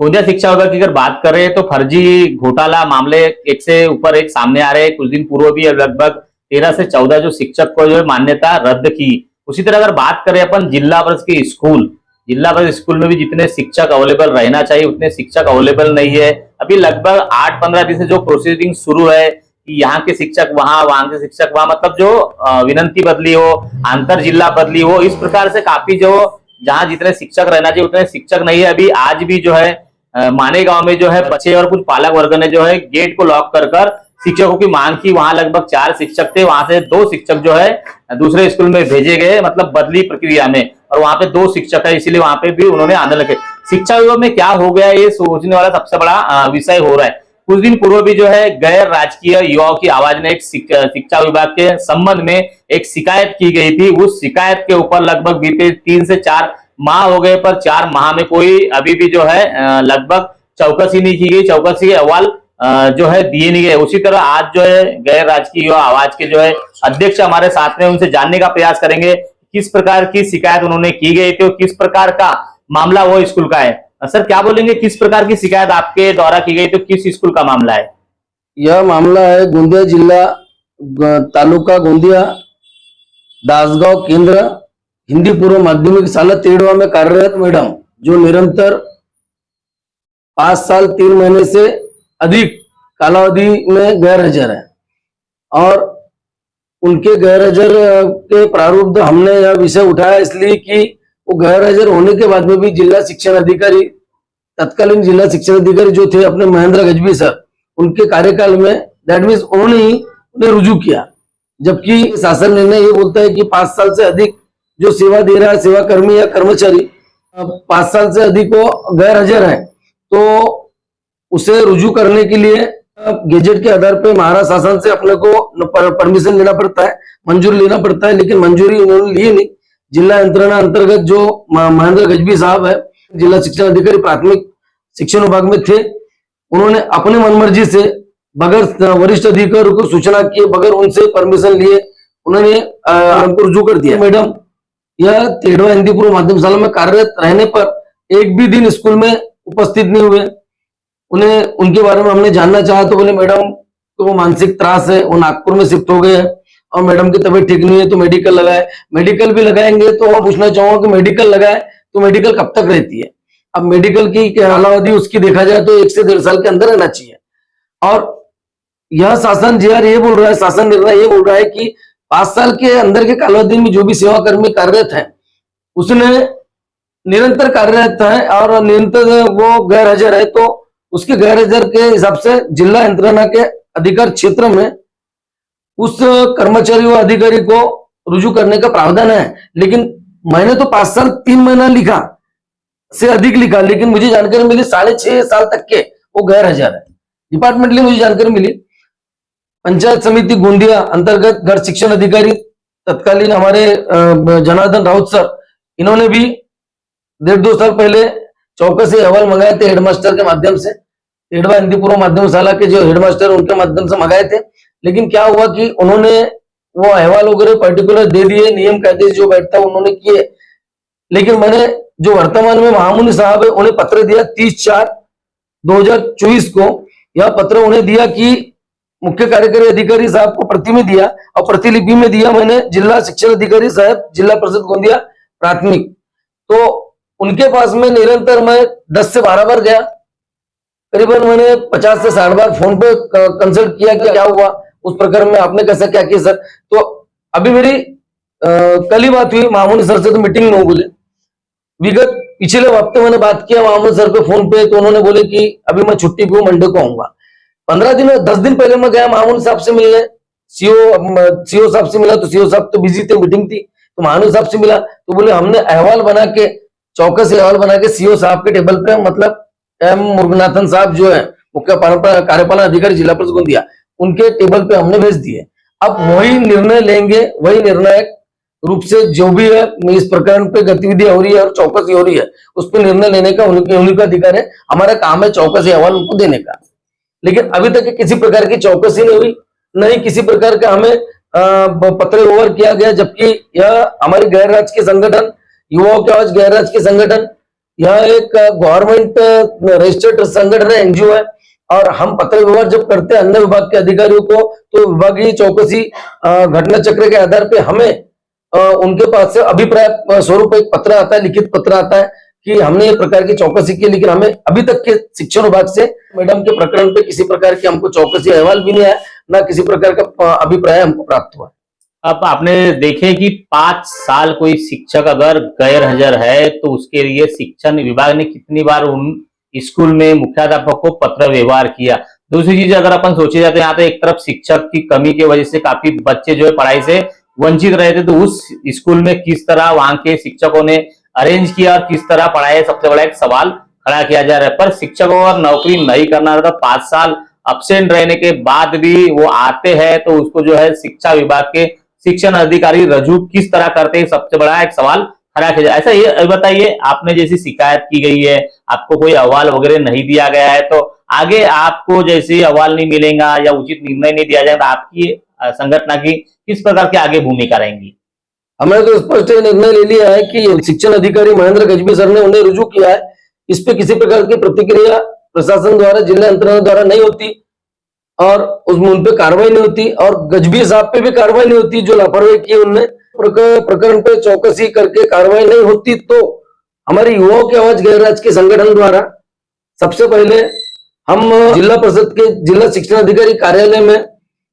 गोंदिया शिक्षा विभाग की अगर बात करें तो फर्जी घोटाला मामले एक से ऊपर एक सामने आ रहे हैं। कुछ दिन पूर्व भी लगभग 13 से 14 जो शिक्षक को जो मान्यता रद्द की। उसी तरह अगर बात करें अपन जिला परिषद के स्कूल, जिला परिषद स्कूल में भी जितने शिक्षक अवेलेबल रहना चाहिए उतने शिक्षक अवेलेबल नहीं है। अभी लगभग 8-15 दिन से जो प्रोसीडिंग शुरू है कि यहाँ के शिक्षक वहां के शिक्षक वहां, मतलब जो विनंती बदली हो, अंतर जिला बदली हो, इस प्रकार से काफी जो जहां जितने शिक्षक रहना चाहिए उतने शिक्षक नहीं है। अभी आज भी जो है माने गांव में जो है बच्चे और कुछ पालक वर्ग ने जो है गेट को लॉक कर शिक्षकों की मांग की। वहां लगभग 4 शिक्षक थे, वहां से 2 शिक्षक जो है दूसरे स्कूल में भेजे गए, मतलब बदली प्रक्रिया में, और वहां पे 2 शिक्षक है, इसीलिए वहां पे भी उन्होंने आंदोलन किया। शिक्षा विभाग में क्या हो गया ये सोचने वाला सबसे बड़ा विषय हो रहा है। कुछ दिन पूर्व भी जो है गैर राजकीय युवाओं की आवाज ने एक शिक्षा विभाग के संबंध में एक शिकायत की गई थी। उस शिकायत के ऊपर लगभग बीते 3 से 4 माह हो गए, पर 4 माह में कोई अभी भी जो है लगभग चौकसी नहीं की गई, चौकसी के अहवाल जो है दिए नहीं गए। उसी तरह आज जो है गैर राजकीय युवा आवाज के जो है अध्यक्ष हमारे साथ में, उनसे जानने का प्रयास करेंगे किस प्रकार की शिकायत उन्होंने की गई थी और किस प्रकार का मामला वो स्कूल का है। सर क्या बोलेंगे, किस प्रकार की शिकायत आपके द्वारा की गई, तो किस स्कूल का मामला है? यह मामला है गोंदिया जिला तालुका गोंदिया दासगांव केंद्र हिंदी पूर्व माध्यमिक शाला तेड़वा में कार्यरत मैडम, जो निरंतर 5 साल 3 महीने से अधिक कालावधि में गैर हाजिर है, और उनके गैर हाजिर के प्रारूप हमने यह विषय उठाया इसलिए कि वो गैर हाजिर होने के बाद में भी जिला शिक्षण अधिकारी, तत्कालीन जिला शिक्षण अधिकारी जो थे अपने महेंद्र गजबी सर, उनके कार्यकाल में दैट मीन्स उन्होंने ही उन्हें रुजू किया। जबकि शासन निर्णय ये बोलता है कि 5 साल से अधिक जो सेवा दे रहा है सेवा कर्मी या कर्मचारी 5 साल से अधिक वो गैर हाजिर है तो उसे रुजू करने के लिए गेजेट के आधार पर महाराष्ट्र शासन से अपने को परमिशन लेना पड़ता है, मंजूरी लेना पड़ता है, लेकिन मंजूरी उन्होंने ली नहीं। जिला यंत्रणा अंतर्गत जो महेंद्र गजबी साहब है, जिला शिक्षण अधिकारी प्राथमिक शिक्षण विभाग में थे, उन्होंने अपने मनमर्जी से बगैर वरिष्ठ अधिकारी को सूचना किए, बगैर उनसे परमिशन लिए उन्होंने हमको रुजू कर दिया। मैडम यह तेड़वा हिंदी पूर्व माध्यमिक शाला में कार्यरत रहने पर एक भी दिन स्कूल में उपस्थित नहीं हुए। उन्हें उनके बारे में हमने जानना चाहा तो बोले मैडम को वो मानसिक त्रास है, वो नागपुर में शिफ्ट हो गए हैं और मैडम की तबीयत ठीक नहीं है तो मेडिकल लगाए। मेडिकल भी लगाएंगे तो मैं पूछना चाहूंगा कि मेडिकल लगाए तो मेडिकल कब तक रहती है? अब मेडिकल की कालावधि उसकी देखा जाए तो 1 से 1.5 साल के अंदर रहना चाहिए। और यह शासन जीआर ये बोल रहा है, शासन निर्णय ये बोल रहा है कि 5 साल के अंदर के कालावधि में जो भी सेवा कर्मी कार्यरत है उसने निरंतर कार्यरत है और निरंतर वो गैर हाजिर है, तो उसके गैर हाजिर के हिसाब से जिला यंत्रणा के अधिकार क्षेत्र में उस कर्मचारी व अधिकारी को रुजू करने का प्रावधान है। लेकिन मैंने तो 5 साल 3 महीना लिखा से अधिक लिखा, लेकिन मुझे जानकारी मिली 6.5 साल तक के वो गैर हाजिर है। डिपार्टमेंटली मुझे जानकारी मिली। पंचायत समिति गोंदिया अंतर्गत गढ़ शिक्षण अधिकारी तत्कालीन हमारे जनार्दन राउत सर, इन्होंने भी 1.5-2 साल पहले चौकसी अहवाल मंगाए थे हेडमास्टर के माध्यम से, तेड़वा हिंदी पूर्व माध्यमिक शाला के जो हेडमास्टर उनके माध्यम से मंगाए थे। लेकिन क्या हुआ कि उन्होंने वो अहवाल वगैरह पर्टिकुलर दे दिए, नियम कायदे जो बैठता उन्होंने किए। लेकिन मैंने जो वर्तमान में महामुनि साहब है उन्हें पत्र दिया 30/4/2024 को। यह पत्र उन्हें दिया कि मुख्य कार्यकारी अधिकारी साहब को प्रति में दिया और प्रतिलिपि में दिया मैंने जिला शिक्षण अधिकारी साहब जिला परिषद गोंदिया प्राथमिक। तो उनके पास में निरंतर मैं 10 से 12 बार गया, करीबन मैंने 50 से 60 बार फोन पे कंसल्ट किया कि क्या हुआ उस प्रकार में, आपने कैसा क्या किया सर। तो अभी मेरी कल ही बात हुई महामुनि सर से, तो मीटिंग में बोले विगत पिछले हफ्ते मैंने बात किया महामुनि सर पे फोन पे, तो उन्होंने बोले कि अभी मैं छुट्टी पे हूं, मंडे को आऊंगा। 10 दिन पहले मैं गया महामुनि साहब से मिलने, सीओ साहब से मिला तो सीओ साहब तो बिजी थे, मीटिंग थी, तो महामुनि साहब से मिला तो बोले हमने अहवाल बना के, चौकसी अहवाल बना के सीओ साहब के टेबल पे, मतलब एम मुरुगनाथन साहब जो है मुख्य कार्यपालन अधिकारी जिला परिषद गोंदिया, उनके टेबल पे हमने भेज दिए। अब वही निर्णय लेंगे, वही निर्णायक रूप से जो भी है इस प्रकरण पे गतिविधि हो रही है और चौकसी हो रही है उस पर निर्णय लेने का उन्हीं का अधिकार है। हमारा काम है चौकसी अहवाल उनको देने का। लेकिन अभी तक किसी प्रकार की चौकसी नहीं हुई, नहीं किसी प्रकार का हमें पत्र ओवर किया गया, जबकि यह हमारे गैर राजकीय संगठन, युवाओं के आवाज गैर राजकीय संगठन यह एक गवर्नमेंट रजिस्टर्ड संगठन है, एनजीओ है। और हम पत्र व्यवहार जब करते हैं अन्य विभाग के अधिकारियों को, तो विभागीय चौकसी घटना चक्र के आधार पे हमें उनके पास से अभिप्राय स्वरूप एक पत्र आता है, लिखित पत्र आता है कि हमने ये प्रकार की चौकसी की, लेकिन हमें अभी तक के शिक्षा विभाग से मैडम के प्रकरण पे किसी प्रकार की हमको चौकसी अहवाल भी नहीं आया, ना किसी प्रकार का अभिप्राय हमको प्राप्त हुआ। अब आपने देखे कि 5 साल कोई शिक्षक अगर गैर हाजिर है तो उसके लिए शिक्षण विभाग ने कितनी बार उन स्कूल में मुख्याध्यापक को पत्र व्यवहार किया। दूसरी चीज अगर अपन सोचे जाते हैं, यहाँ पे एक तरफ शिक्षक की कमी की वजह से काफी बच्चे जो है पढ़ाई से वंचित रहे थे, तो उस स्कूल में किस तरह वहां के शिक्षकों ने अरेंज किया और किस तरह पढ़ाया, सबसे बड़ा एक सवाल खड़ा किया जा रहा है। पर शिक्षकों को नौकरी नहीं करना रहता, 5 साल अब्सेंट रहने के बाद भी वो आते हैं, तो उसको जो है शिक्षा विभाग के शिक्षण अधिकारी रजू किस तरह करते हैं, सबसे बड़ा एक सवाल खड़ा किया जाए। ऐसा ये बताइए, आपने जैसी शिकायत की गई है, आपको कोई अहवाल वगैरह नहीं दिया गया है, तो आगे आपको जैसे अहवाल नहीं मिलेगा या उचित निर्णय नहीं दिया जाएगा, आपकी संगठन की किस प्रकार की आगे भूमिका रहेंगी? हमने तो स्पष्ट निर्णय ले लिया है कि शिक्षण अधिकारी महेंद्र गजबी सर ने उन्हें रुजू किया है, इस पे किसी प्रकार की प्रतिक्रिया प्रशासन द्वारा, जिला यंत्रणा द्वारा नहीं होती और उसमें उन पे कार्रवाई नहीं होती, और गजबी साहब पे भी कार्रवाई नहीं होती जो लापरवाही की उनने। प्रकरण पे चौकसी करके कार्रवाई नहीं होती तो हमारे युवाओं की आवाज गैर राजकीय संगठन द्वारा सबसे पहले हम जिला परिषद के जिला शिक्षण अधिकारी कार्यालय में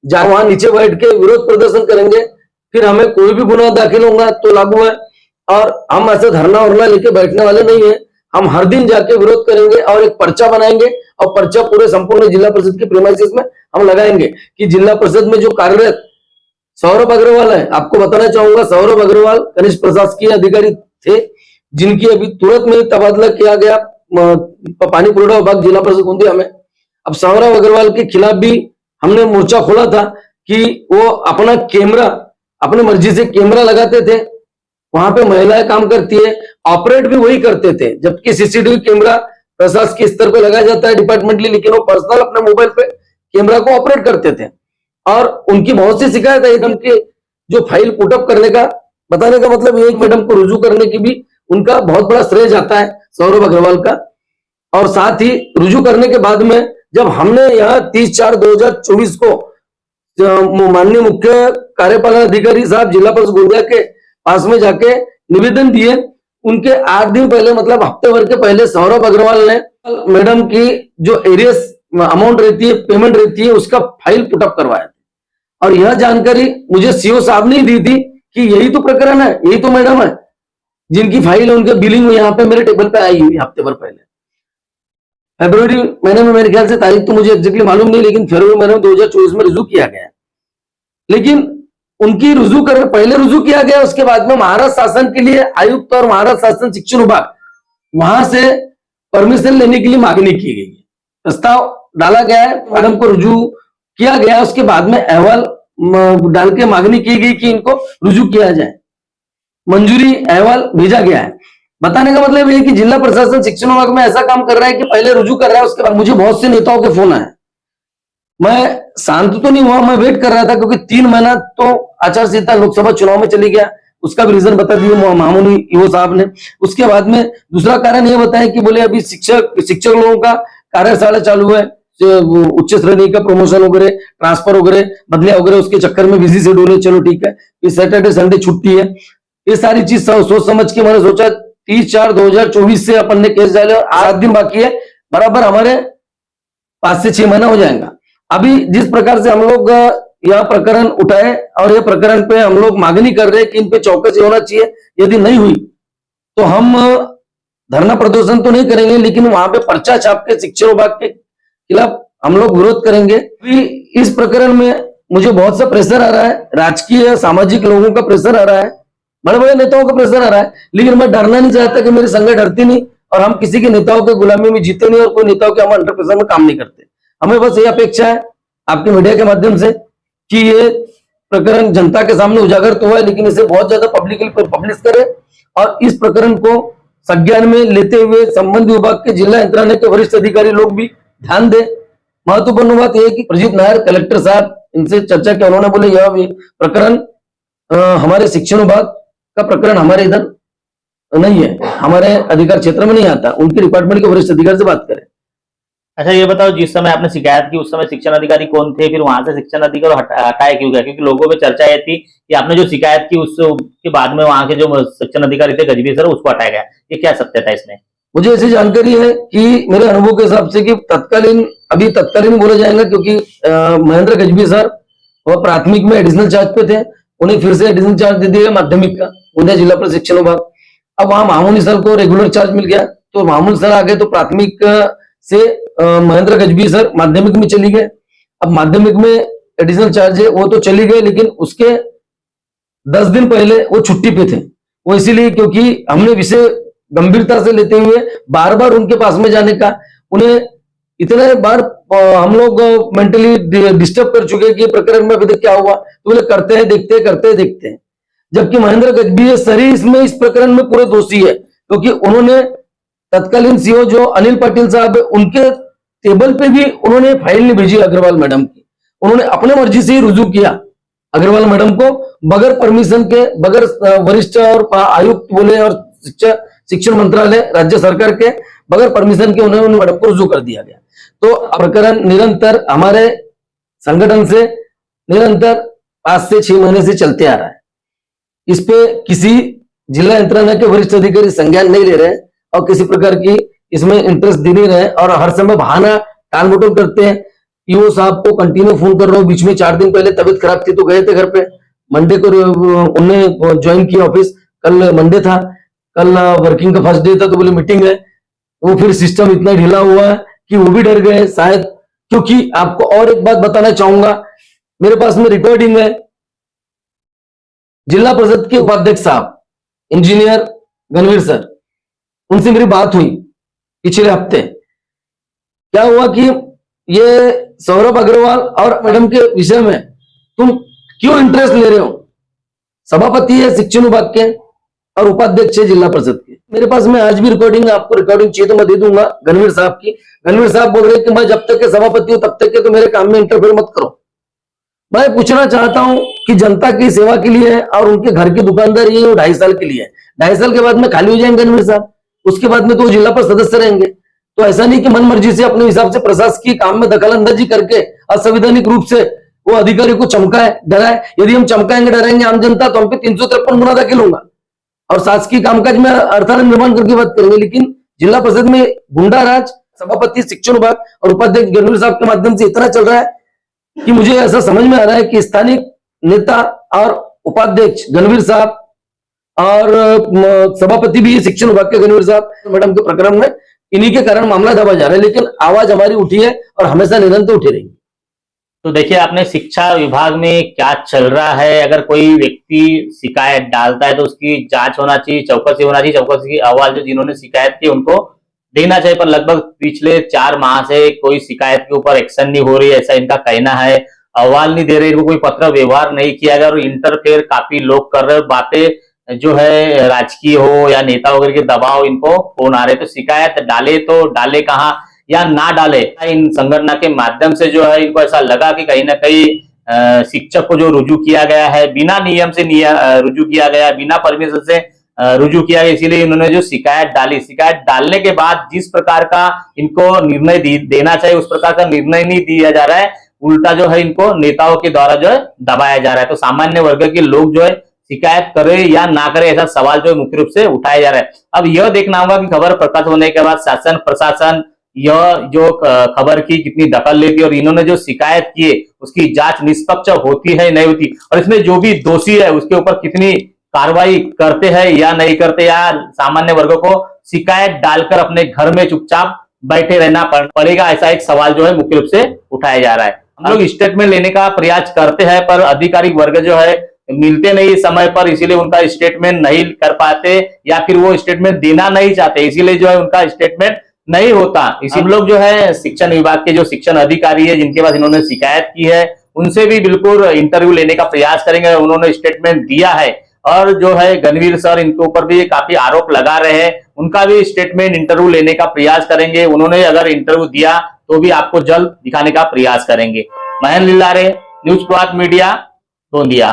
जहां वहां नीचे बैठ के विरोध प्रदर्शन करेंगे। फिर हमें कोई भी गुनाह दाखिल होगा तो लागू है, और हम ऐसे धरना उरना लेके बैठने वाले नहीं है। हम हर दिन जाके विरोध करेंगे और एक पर्चा बनाएंगे, और पर्चा पूरे संपूर्ण जिला परिषद की प्रीमाइसेस में हम लगाएंगे कि जिला परिषद में जो कार्यरत सौरभ अग्रवाल है, आपको बताना चाहूंगा सौरभ अग्रवाल कनिष्ठ प्रशासकीय अधिकारी थे, जिनकी अभी तुरंत में तबादला किया गया पानी पुरोठा विभाग जिला परिषद गोंदिया में। अब सौरभ अग्रवाल के खिलाफ भी हमने मोर्चा खोला था कि वो अपना कैमरा अपनी मर्जी से कैमरा लगाते थे, वहां पे महिलाएं काम करती है, ऑपरेट भी वही करते थे, जबकि सीसीटीवी कैमरा प्रशासकीय स्तर पे लगाया जाता है डिपार्टमेंटली, लेकिन वो पर्सनल अपने मोबाइल पे कैमरा को ऑपरेट करते थे। और उनकी बहुत सी शिकायत है, उनके जो फाइल पुटअप करने का, बताने का मतलब ये मैडम को रुजू करने की भी उनका बहुत बड़ा श्रेय जाता है सौरभ अग्रवाल का। और साथ ही रुजू करने के बाद में जब हमने यहाँ 30/4/2024 को माननीय मुख्य कार्यपालन अधिकारी साहब जिला परिषद गोंदिया के पास में जाके निवेदन दिए, उनके 8 दिन पहले मतलब हफ्ते भर के पहले सौरभ अग्रवाल ने मैडम की जो एरियस अमाउंट रहती है, पेमेंट रहती है, उसका फाइल पुटअप करवाया। और यह जानकारी मुझे सीओ साहब ने दी थी कि यही तो प्रकरण है, यही तो मैडम है जिनकी फाइल है, उनके बिलिंग यहाँ पे मेरे टेबल पे आई हुई हफ्ते भर पहले। फरवरी महीने में, मेरे ख्याल से तारीख तो मुझे एग्जैक्टली मालूम नहीं, लेकिन फरवरी महीने में 2024 में रुजू किया गया। लेकिन उनकी रुजू कर पहले रुजू किया गया, उसके बाद में महाराष्ट्र शासन के लिए आयुक्त और महाराष्ट्र शासन शिक्षण विभाग वहां से परमिशन लेने के लिए मांगनी की गई है, प्रस्ताव डाला गया है, मैडम को रुजू किया गया। उसके बाद में अहवाल डाल के मांगनी की गई कि इनको रुजू किया जाए, मंजूरी अहवाल भेजा गया है। बताने का मतलब ये है कि जिला प्रशासन शिक्षण विभाग में ऐसा काम कर रहा है कि पहले रुजू कर रहा है, उसके बाद मुझे बहुत से नेताओं के फोन आए। मैं शांत तो नहीं हुआ, मैं वेट कर रहा था, क्योंकि 3 महीना तो आचार संहिता लोकसभा चुनाव में चली गया, उसका भी रीजन बता दिया मामूली ईओ साहब ने। उसके बाद में दूसरा कारण ये बताया कि बोले अभी शिक्षक लोगों का कार्यशाला चालू है, उच्च श्रेणी का प्रमोशन वगैरह, ट्रांसफर वगैरह, बदलिया वगैरह, उसके चक्कर में बिजी शेड्यूल है। चलो ठीक है, इस सैटरडे संडे छुट्टी है, ये सारी चीज सोच समझ के मैंने सोचा 30/4/2024 से अपन ने केस डाले और 8 दिन बाकी है, बराबर हमारे 5 से 6 महीना हो जाएगा। अभी जिस प्रकार से हम लोग यह प्रकरण उठाए और यह प्रकरण पे हम लोग मांगनी कर रहे हैं कि इन पे चौकसी होना चाहिए, यदि नहीं हुई तो हम धरना प्रदर्शन तो नहीं करेंगे, लेकिन वहां पे पर्चा छाप के शिक्षा विभाग के खिलाफ हम लोग विरोध करेंगे। इस प्रकरण में मुझे बहुत सा प्रेशर आ रहा है, राजकीय सामाजिक लोगों का प्रेशर आ रहा है, बड़े बड़े नेताओं का प्रेशर आ रहा है, लेकिन मैं डरना नहीं चाहता कि मेरी संगठन डरती नहीं और हम किसी के नेताओं के गुलामी में जीते नहीं और कोई नेताओं के हम 100% में काम नहीं करते। हमें बस ये अपेक्षा है आपके मीडिया के माध्यम से कि ये प्रकरण जनता के सामने उजागर तो हुआ है, लेकिन इसे बहुत ज्यादा पब्लिकली पब्लिश करें और इस प्रकरण को संज्ञान में लेते हुए संबंधित विभाग के जिला यंत्रणा के वरिष्ठ अधिकारी लोग भी ध्यान दें। महत्वपूर्ण बात यह है कि प्रजीत नायर कलेक्टर साहब, इनसे चर्चा की, उन्होंने बोले यह प्रकरण हमारे शिक्षण विभाग का प्रकरण हमारे इधर नहीं है, हमारे अधिकार क्षेत्र में नहीं आता। उनके डिपार्टमेंट के वरिष्ठ अधिकारी से बात करें। अच्छा ये बताओ, जिस समय आपने शिकायत की उस समय शिक्षण अधिकारी कौन थे, फिर वहां से शिक्षण अधिकारी हटाए क्यों गया? क्योंकि लोगों में चर्चा ये थी कि आपने जो शिकायत की उसके बाद में वहां के जो शिक्षण अधिकारी थे गजबी सर, उसको हटाया गया। ये क्या सत्य था इसमें? मुझे ऐसी जानकारी है कि मेरे अनुभव के हिसाब से कि तत्कालीन बोला जाएगा, क्योंकि महेंद्र गजबी सर वो प्राथमिक में एडिशनल चार्ज पे थे, उन्हें फिर से एडिशनल चार्ज दे दिया माध्यमिक का, गोंदिया जिला प्रशिक्षण विभाग। अब वहां मामूली सर को रेगुलर चार्ज मिल गया, तो मामूली सर आ गए, तो प्राथमिक से महेंद्र गजबी सर माध्यमिक में चली गए। अब माध्यमिक में एडिशनल चार्ज है, वो तो चली गए, लेकिन उसके 10 दिन पहले वो छुट्टी पे थे। वो इसीलिए क्योंकि हमने विषय गंभीरता से लेते हुए बार बार उनके पास में जाने का, उन्हें इतने बार हम लोग मेंटली डिस्टर्ब कर चुके कि प्रकरण में अभी तक क्या हुआ, तो बोले करते हैं देखते हैं। जबकि महेंद्र गजबी सर ही इसमें इस प्रकरण में पूरे दोषी है, क्योंकि उन्होंने तत्कालीन सीओ जो अनिल पाटिल साहब है, उनके टेबल पे भी उन्होंने फाइल नहीं भेजी अग्रवाल मैडम की। उन्होंने अपने मर्जी से ही रुजू किया अग्रवाल मैडम को, बगैर परमिशन के, बगैर वरिष्ठ और आयुक्त बोले और शिक्षण मंत्रालय राज्य सरकार के बगैर परमिशन के उन्हें मैडम को रुजू कर दिया गया। तो प्रकरण निरंतर हमारे संगठन से निरंतर 5 से 6 महीने से चलते आ रहा है। इस पे किसी जिला यंत्रणा के वरिष्ठ अधिकारी संज्ञान नहीं ले रहे और किसी प्रकार की इसमें इंटरेस्ट दे नहीं रहे, और हर समय बहाना टाल मटोल करते हैं। ईओ साहब को कंटिन्यू फोन कर रहा हूँ, बीच में 4 दिन पहले तबीयत खराब थी तो गए थे घर पे, मंडे को उन्हें ज्वाइन किया ऑफिस, कल मंडे था, कल वर्किंग का फर्स्ट डे था, तो बोले मीटिंग है। वो फिर सिस्टम इतना ढीला हुआ है कि वो भी डर गए शायद। क्योंकि आपको और एक बात बताना चाहूंगा, मेरे पास में रिकॉर्डिंग है, जिला परिषद के उपाध्यक्ष साहब इंजीनियर गणवीर सर, उनसे मेरी बात हुई पिछले हफ्ते। क्या हुआ कि ये सौरभ अग्रवाल और मैडम के विषय में तुम क्यों इंटरेस्ट ले रहे हो? सभापति है शिक्षण विभाग के और उपाध्यक्ष है जिला परिषद के। मेरे पास में आज भी रिकॉर्डिंग, आपको रिकॉर्डिंग चाहिए तो मैं दे दूंगा गणवीर साहब की। गणवीर साहब बोल रहे हैं कि मैं जब तक के सभापति हूं तब तक के तो मेरे काम में इंटरफेयर मत करो। मैं पूछना चाहता हूं कि जनता की सेवा के लिए है और उनके घर की दुकानदारी है, वो 2.5 साल के लिए है। 2.5 साल के बाद में खाली हो जाएंगे गणवीर साहब, उसके बाद में तो जिला पर सदस्य रहेंगे। तो ऐसा नहीं कि मन मर्जी से अपने हिसाब से प्रशासकीय काम में दखल अंदाजी करके असंवैधानिक रूप से वो अधिकारी को चमकाए डराए। यदि हम चमकाएंगे डराएंगे आम जनता तो हम पे 353 गुना दाखिल होगा और शासकीय कामकाज में अर्थात निर्माण करके बात करेंगे। लेकिन जिला परिषद में गुंडा राज सभापति शिक्षण विभाग और उपाध्यक्ष गणवीर साहब के माध्यम से इतना चल रहा है कि मुझे ऐसा समझ में आ रहा है कि स्थानीय नेता और उपाध्यक्ष गणवीर साहब और सभापति भी शिक्षण विभाग के गणवीर साहब मैडम के प्रकरण में इन्हीं के कारण मामला दबा जा रहा है। लेकिन आवाज हमारी उठी है और हमेशा निरंतर उठी रहेगी। तो देखिए, आपने शिक्षा विभाग में क्या चल रहा है, अगर कोई व्यक्ति शिकायत डालता है तो उसकी जांच होना चाहिए, चौकसी होना चाहिए, चौकसी की अहवाल जो जिन्होंने शिकायत की उनको देना चाहिए। पर लगभग पिछले 4 माह से कोई शिकायत के ऊपर एक्शन नहीं हो रही है, ऐसा इनका कहना है। अहवाल नहीं दे रहे, इनको कोई पत्र व्यवहार नहीं किया गया और इंटरफेयर काफी लोग कर रहे, बातें जो है राजकीय हो या नेता वगैरह के दबाव इनको फोन आ रहे। तो शिकायत डाले तो डाले कहाँ या ना डाले, इन संगठन के माध्यम से जो है इनको ऐसा लगा कि कहीं ना कहीं शिक्षक को जो रुजू किया गया है बिना नियम से रुजू किया गया, बिना परमिशन से रुजू किया गया, इसीलिए इन्होंने जो शिकायत डाली, शिकायत डालने के बाद जिस प्रकार का इनको निर्णय देना चाहिए उस प्रकार का निर्णय नहीं दिया जा रहा है, उल्टा जो है इनको नेताओं के द्वारा जो है दबाया जा रहा है। तो सामान्य वर्ग के लोग जो है शिकायत करे या ना करे ऐसा सवाल जो मुख्य रूप से उठाया जा रहा है। अब यह देखना होगा कि खबर प्रकाश होने के बाद शासन प्रशासन यह जो खबर की कितनी दखल लेती है और इन्होंने जो शिकायत की उसकी जांच निष्पक्ष होती है नहीं होती, और इसमें जो भी दोषी है उसके ऊपर कितनी कार्रवाई करते हैं या नहीं करते, या सामान्य वर्गों को शिकायत डालकर अपने घर में चुपचाप बैठे रहना पड़ेगा, ऐसा एक सवाल जो है मुख्य रूप से उठाया जा रहा है। हम लोग स्टेटमेंट लेने का प्रयास करते हैं पर अधिकारिक वर्ग जो है मिलते नहीं समय पर, इसीलिए उनका स्टेटमेंट नहीं कर पाते या फिर वो स्टेटमेंट देना नहीं चाहते, इसीलिए जो है उनका स्टेटमेंट नहीं होता। हम लोग जो है शिक्षण विभाग के जो शिक्षण अधिकारी है जिनके पास इन्होंने शिकायत की है उनसे भी बिल्कुल इंटरव्यू लेने का प्रयास करेंगे। उन्होंने स्टेटमेंट दिया है और जो है गणवीर सर इनके ऊपर भी काफी आरोप लगा रहे हैं, उनका भी स्टेटमेंट इंटरव्यू लेने का प्रयास करेंगे। उन्होंने अगर इंटरव्यू दिया तो भी आपको जल्द दिखाने का प्रयास करेंगे। महेंद्र लिल्लारे, न्यूज प्रभात मीडिया, गोंदिया।